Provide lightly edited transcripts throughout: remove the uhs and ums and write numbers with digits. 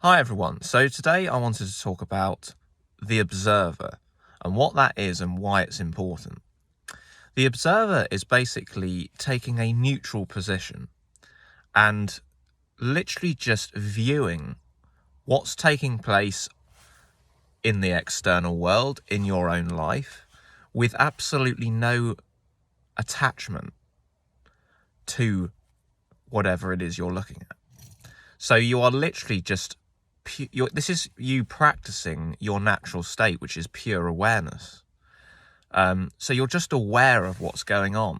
Hi everyone, so today I wanted to talk about the observer and what that is and why it's important. The observer is basically taking a neutral position and literally just viewing what's taking place in the external world, in your own life, with absolutely no attachment to whatever it is you're looking at. So you are literally just this is you practicing your natural state, which is pure awareness. So you're just aware of what's going on.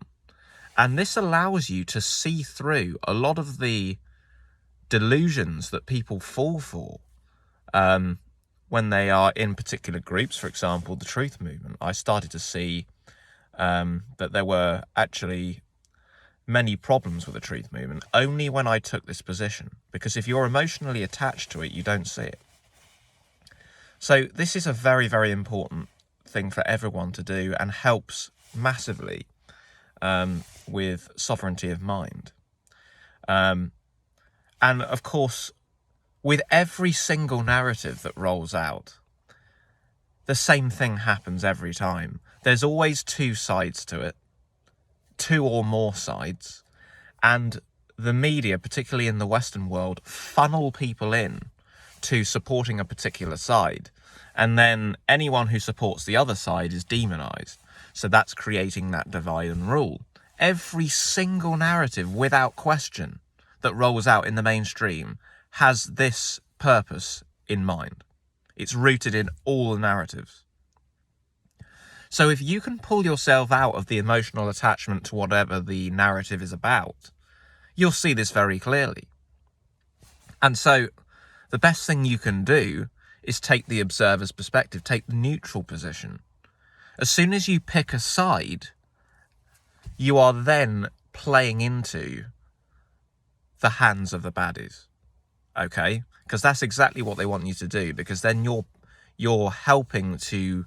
And this allows you to see through a lot of the delusions that people fall for when they are in particular groups. For example, the Truth Movement. I started to see that there were actually many problems with the Truth Movement only when I took this position, because if you're emotionally attached to it, you don't see it. So this is a very, very important thing for everyone to do and helps massively with sovereignty of mind. And of course, with every single narrative that rolls out, the same thing happens every time. There's always two sides to it. Two or more sides, and the media, particularly in the Western world, funnel people in to supporting a particular side, and then anyone who supports the other side is demonized. So that's creating that divide and rule. Every single narrative, without question, that rolls out in the mainstream has this purpose in mind. It's rooted in all the narratives. So if you can pull yourself out of the emotional attachment to whatever the narrative is about, you'll see this very clearly. And so the best thing you can do is take the observer's perspective, take the neutral position. As soon as you pick a side, you are then playing into the hands of the baddies, okay? Because that's exactly what they want you to do, because then you're helping to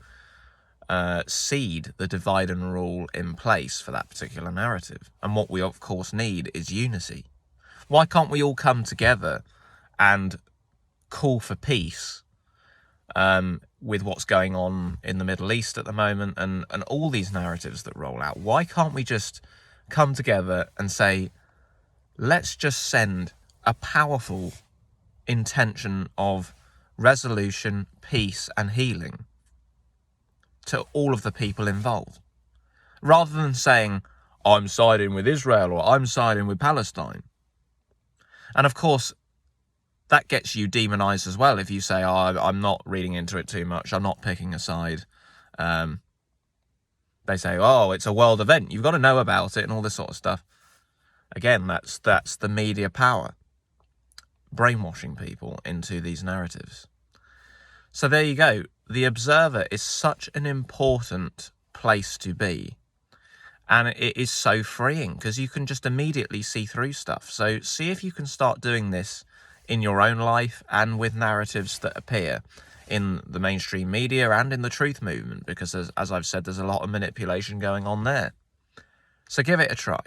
seed the divide and rule in place for that particular narrative. And what we of course need is unity. Why can't we all come together and call for peace with what's going on in the Middle East at the moment and all these narratives that roll out? Why can't we just come together and say, let's just send a powerful intention of resolution, peace and healing to all of the people involved, rather than saying, I'm siding with Israel or I'm siding with Palestine. And of course, that gets you demonized as well if you say, I'm not reading into it too much, I'm not picking a side. They say, it's a world event, you've got to know about it and all this sort of stuff. Again, that's the media power, brainwashing people into these narratives. So there you go. The observer is such an important place to be. And it is so freeing because you can just immediately see through stuff. So see if you can start doing this in your own life and with narratives that appear in the mainstream media and in the Truth Movement, because as I've said, there's a lot of manipulation going on there. So give it a try.